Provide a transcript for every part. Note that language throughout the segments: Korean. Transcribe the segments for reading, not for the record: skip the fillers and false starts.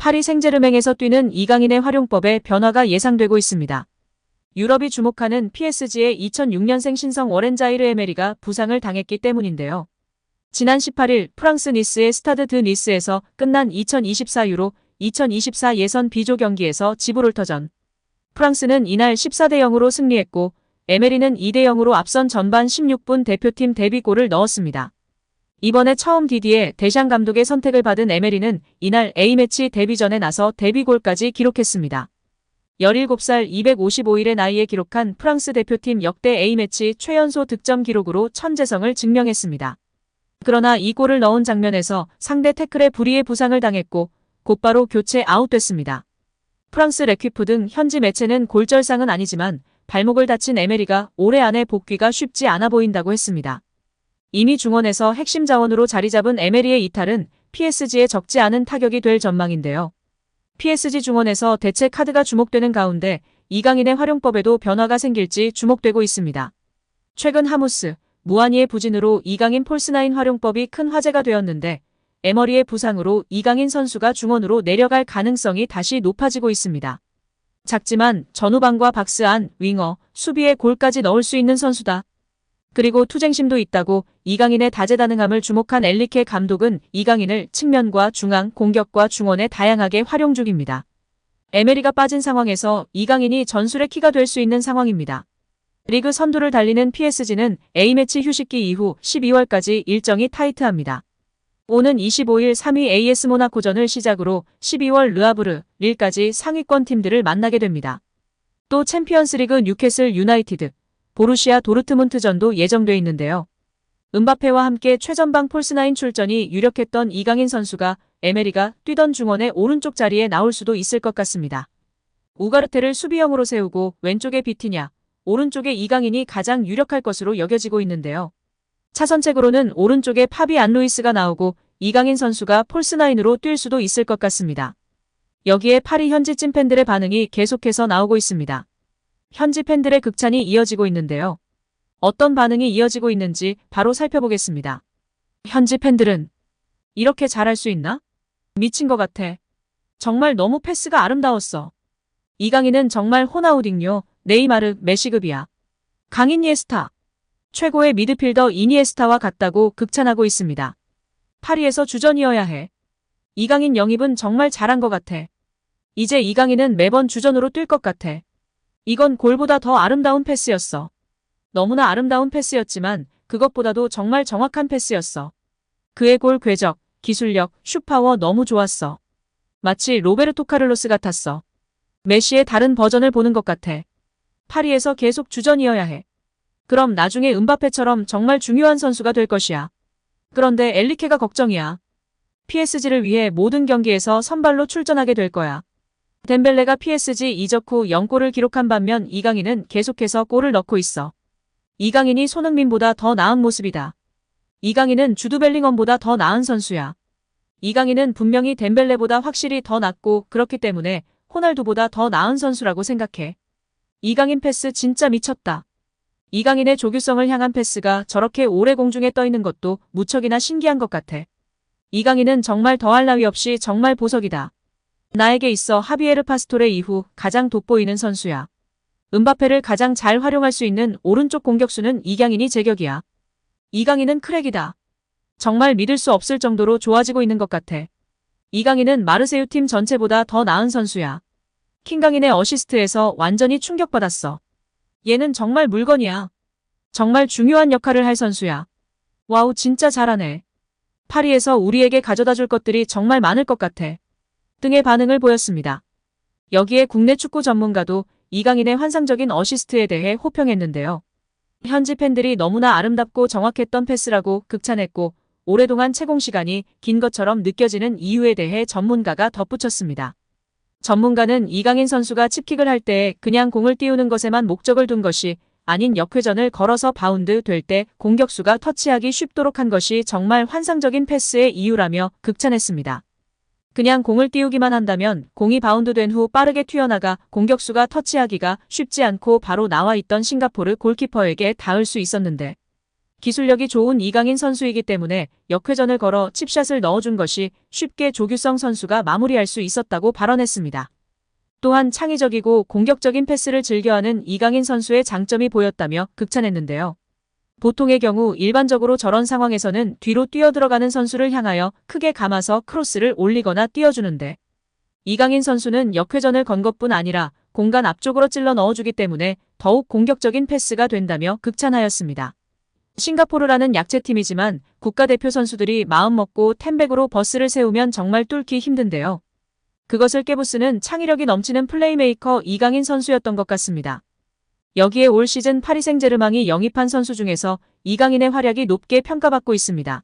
파리 생제르맹에서 뛰는 이강인의 활용법에 변화가 예상되고 있습니다. 유럽이 주목하는 PSG의 2006년생 신성 워렌 자이르 에메리가 부상을 당했기 때문인데요. 지난 18일 프랑스 니스의 스타드 드 니스에서 끝난 2024 유로 2024 예선 B조 경기에서 지브롤터전. 프랑스는 이날 14대 0으로 승리했고 에메리는 2대 0으로 앞선 전반 16분 대표팀 데뷔골을 넣었습니다. 이번에 처음 디디에 데샹 감독의 선택을 받은 에메리는 이날 A매치 데뷔전에 나서 데뷔골까지 기록했습니다. 17살 255일의 나이에 기록한 프랑스 대표팀 역대 A매치 최연소 득점 기록으로 천재성을 증명했습니다. 그러나 이 골을 넣은 장면에서 상대 태클에 불의의 부상을 당했고 곧바로 교체 아웃됐습니다. 프랑스 레퀴프 등 현지 매체는 골절상은 아니지만 발목을 다친 에메리가 올해 안에 복귀가 쉽지 않아 보인다고 했습니다. 이미 중원에서 핵심 자원으로 자리 잡은 에메리의 이탈은 PSG에 적지 않은 타격이 될 전망인데요. PSG 중원에서 대체 카드가 주목되는 가운데 이강인의 활용법에도 변화가 생길지 주목되고 있습니다. 최근 하무스, 무아니의 부진으로 이강인 폴스나인 활용법이 큰 화제가 되었는데 에머리의 부상으로 이강인 선수가 중원으로 내려갈 가능성이 다시 높아지고 있습니다. 작지만 전후방과 박스 안, 윙어, 수비에 골까지 넣을 수 있는 선수다. 그리고 투쟁심도 있다고 이강인의 다재다능함을 주목한 엔리케 감독은 이강인을 측면과 중앙, 공격과 중원에 다양하게 활용 중입니다. 에메리가 빠진 상황에서 이강인이 전술의 키가 될 수 있는 상황입니다. 리그 선두를 달리는 PSG는 A매치 휴식기 이후 12월까지 일정이 타이트합니다. 오는 25일 3위 AS 모나코전을 시작으로 12월 르아브르, 릴까지 상위권 팀들을 만나게 됩니다. 또 챔피언스리그 뉴캐슬 유나이티드, 보루시아 도르트문트전도 예정돼 있는데요. 은바페와 함께 최전방 폴스나인 출전이 유력했던 이강인 선수가 에메리가 뛰던 중원의 오른쪽 자리에 나올 수도 있을 것 같습니다. 우가르테를 수비형으로 세우고 왼쪽에 비티냐, 오른쪽에 이강인이 가장 유력할 것으로 여겨지고 있는데요. 차선책으로는 오른쪽에 파비 안 루이스가 나오고 이강인 선수가 폴스나인으로 뛸 수도 있을 것 같습니다. 여기에 파리 현지 찐팬들의 반응이 계속해서 나오고 있습니다. 현지 팬들의 극찬이 이어지고 있는데요. 어떤 반응이 이어지고 있는지 바로 살펴보겠습니다. 현지 팬들은 이렇게 잘할 수 있나? 미친 것 같아. 정말 너무 패스가 아름다웠어. 이강인은 정말 호나우딩요, 네이마르, 메시급이야. 강인 이에스타. 최고의 미드필더 이니에스타와 같다고 극찬하고 있습니다. 파리에서 주전이어야 해. 이강인 영입은 정말 잘한 것 같아. 이제 이강인은 매번 주전으로 뛸 것 같아. 이건 골보다 더 아름다운 패스였어. 너무나 아름다운 패스였지만 그것보다도 정말 정확한 패스였어. 그의 골 궤적, 기술력, 슛파워 너무 좋았어. 마치 로베르토 카를로스 같았어. 메시의 다른 버전을 보는 것 같아. 파리에서 계속 주전이어야 해. 그럼 나중에 은바페처럼 정말 중요한 선수가 될 것이야. 그런데 엔리케가 걱정이야. PSG를 위해 모든 경기에서 선발로 출전하게 될 거야. 덴벨레가 PSG 이적 후 0골을 기록한 반면 이강인은 계속해서 골을 넣고 있어. 이강인이 손흥민보다 더 나은 모습이다. 이강인은 주드 벨링엄보다 더 나은 선수야. 이강인은 분명히 덴벨레보다 확실히 더 낫고 그렇기 때문에 호날두보다 더 나은 선수라고 생각해. 이강인 패스 진짜 미쳤다. 이강인의 조규성을 향한 패스가 저렇게 오래 공중에 떠 있는 것도 무척이나 신기한 것 같아. 이강인은 정말 더할 나위 없이 정말 보석이다. 나에게 있어 하비에르 파스토레 이후 가장 돋보이는 선수야. 은바페를 가장 잘 활용할 수 있는 오른쪽 공격수는 이강인이 제격이야. 이강인은 크랙이다. 정말 믿을 수 없을 정도로 좋아지고 있는 것 같아. 이강인은 마르세유 팀 전체보다 더 나은 선수야. 킹강인의 어시스트에서 완전히 충격받았어. 얘는 정말 물건이야. 정말 중요한 역할을 할 선수야. 와우, 진짜 잘하네. 파리에서 우리에게 가져다 줄 것들이 정말 많을 것 같아. 등의 반응을 보였습니다. 여기에 국내 축구 전문가도 이강인의 환상적인 어시스트에 대해 호평했는데요. 현지 팬들이 너무나 아름답고 정확했던 패스라고 극찬했고 오랫동안 채공 시간이 긴 것처럼 느껴지는 이유에 대해 전문가가 덧붙였습니다. 전문가는 이강인 선수가 칩킥을 할 때 그냥 공을 띄우는 것에만 목적을 둔 것이 아닌 역회전을 걸어서 바운드 될 때 공격수가 터치하기 쉽도록 한 것이 정말 환상적인 패스의 이유라며 극찬했습니다. 그냥 공을 띄우기만 한다면 공이 바운드된 후 빠르게 튀어나가 공격수가 터치하기가 쉽지 않고 바로 나와 있던 싱가포르 골키퍼에게 닿을 수 있었는데 기술력이 좋은 이강인 선수이기 때문에 역회전을 걸어 칩샷을 넣어준 것이 쉽게 조규성 선수가 마무리할 수 있었다고 발언했습니다. 또한 창의적이고 공격적인 패스를 즐겨하는 이강인 선수의 장점이 보였다며 극찬했는데요. 보통의 경우 일반적으로 저런 상황에서는 뒤로 뛰어들어가는 선수를 향하여 크게 감아서 크로스를 올리거나 띄워주는데 이강인 선수는 역회전을 건 것뿐 아니라 공간 앞쪽으로 찔러 넣어주기 때문에 더욱 공격적인 패스가 된다며 극찬하였습니다. 싱가포르라는 약체팀이지만 국가대표 선수들이 마음먹고 템백으로 버스를 세우면 정말 뚫기 힘든데요. 그것을 깨부수는 창의력이 넘치는 플레이메이커 이강인 선수였던 것 같습니다. 여기에 올 시즌 파리 생제르맹이 영입한 선수 중에서 이강인의 활약이 높게 평가받고 있습니다.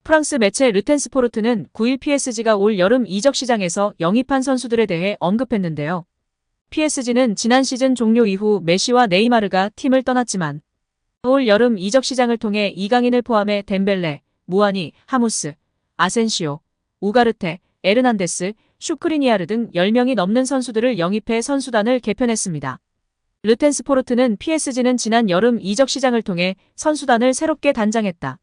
프랑스 매체 르텐스포르트는 9일 PSG가 올 여름 이적 시장에서 영입한 선수들에 대해 언급했는데요. PSG는 지난 시즌 종료 이후 메시와 네이마르가 팀을 떠났지만 올 여름 이적 시장을 통해 이강인을 포함해 덴벨레, 무아니, 하무스, 아센시오, 우가르테, 에르난데스, 슈크리니아르 등 10명이 넘는 선수들을 영입해 선수단을 개편했습니다. 르텐스포르트는 PSG는 지난 여름 이적 시장을 통해 선수단을 새롭게 단장했다.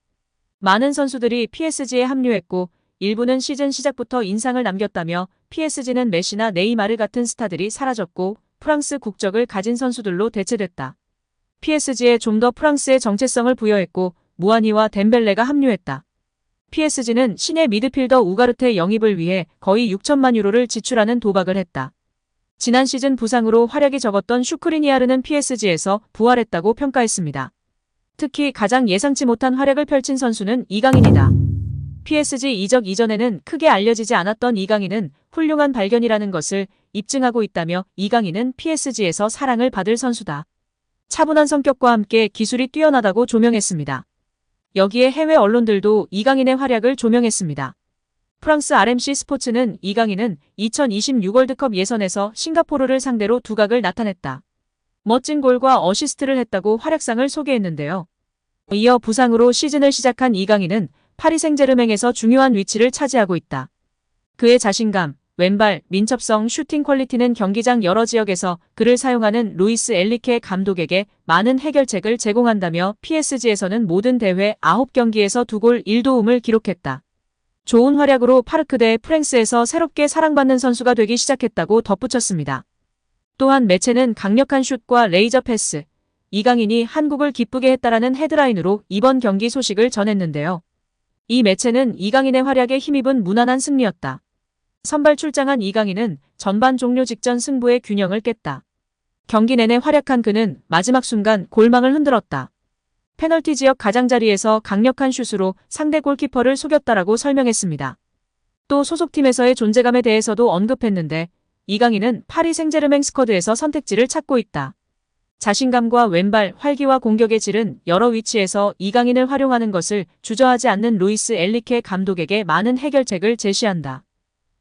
많은 선수들이 PSG에 합류했고 일부는 시즌 시작부터 인상을 남겼다며 PSG는 메시나 네이마르 같은 스타들이 사라졌고 프랑스 국적을 가진 선수들로 대체됐다. PSG에 좀 더 프랑스의 정체성을 부여했고 무아니와 덴벨레가 합류했다. PSG는 신예 미드필더 우가르테 영입을 위해 거의 6천만 유로를 지출하는 도박을 했다. 지난 시즌 부상으로 활약이 적었던 슈크리니아르는 PSG에서 부활했다고 평가했습니다. 특히 가장 예상치 못한 활약을 펼친 선수는 이강인이다. PSG 이적 이전에는 크게 알려지지 않았던 이강인은 훌륭한 발견이라는 것을 입증하고 있다며 이강인은 PSG에서 사랑을 받을 선수다. 차분한 성격과 함께 기술이 뛰어나다고 조명했습니다. 여기에 해외 언론들도 이강인의 활약을 조명했습니다. 프랑스 RMC 스포츠는 이강인은 2026 월드컵 예선에서 싱가포르를 상대로 두각을 나타냈다. 멋진 골과 어시스트를 했다고 활약상을 소개했는데요. 이어 부상으로 시즌을 시작한 이강인은 파리 생제르맹에서 중요한 위치를 차지하고 있다. 그의 자신감, 왼발, 민첩성, 슈팅 퀄리티는 경기장 여러 지역에서 그를 사용하는 루이스 엔리케 감독에게 많은 해결책을 제공한다며 PSG에서는 모든 대회 9경기에서 2골 1도움을 기록했다. 좋은 활약으로 파르크 대 프랑스에서 새롭게 사랑받는 선수가 되기 시작했다고 덧붙였습니다. 또한 매체는 강력한 슛과 레이저 패스, 이강인이 한국을 기쁘게 했다라는 헤드라인으로 이번 경기 소식을 전했는데요. 이 매체는 이강인의 활약에 힘입은 무난한 승리였다. 선발 출장한 이강인은 전반 종료 직전 승부의 균형을 깼다. 경기 내내 활약한 그는 마지막 순간 골망을 흔들었다. 페널티 지역 가장자리에서 강력한 슛으로 상대 골키퍼를 속였다라고 설명했습니다. 또 소속팀에서의 존재감에 대해서도 언급했는데 이강인은 파리 생제르맹 스쿼드에서 선택지를 찾고 있다. 자신감과 왼발, 활기와 공격의 질은 여러 위치에서 이강인을 활용하는 것을 주저하지 않는 루이스 엔리케 감독에게 많은 해결책을 제시한다.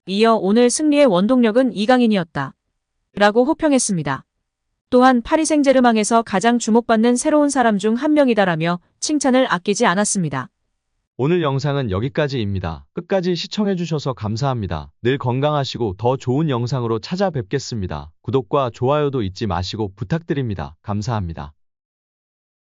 이어 오늘 승리의 원동력은 이강인이었다. 라고 호평했습니다. 또한 파리 생제르맹에서 가장 주목받는 새로운 사람 중 한 명이다라며 칭찬을 아끼지 않았습니다. 오늘 영상은 여기까지입니다. 끝까지 시청해주셔서 감사합니다. 늘 건강하시고 더 좋은 영상으로 찾아뵙겠습니다. 구독과 좋아요도 잊지 마시고 부탁드립니다. 감사합니다.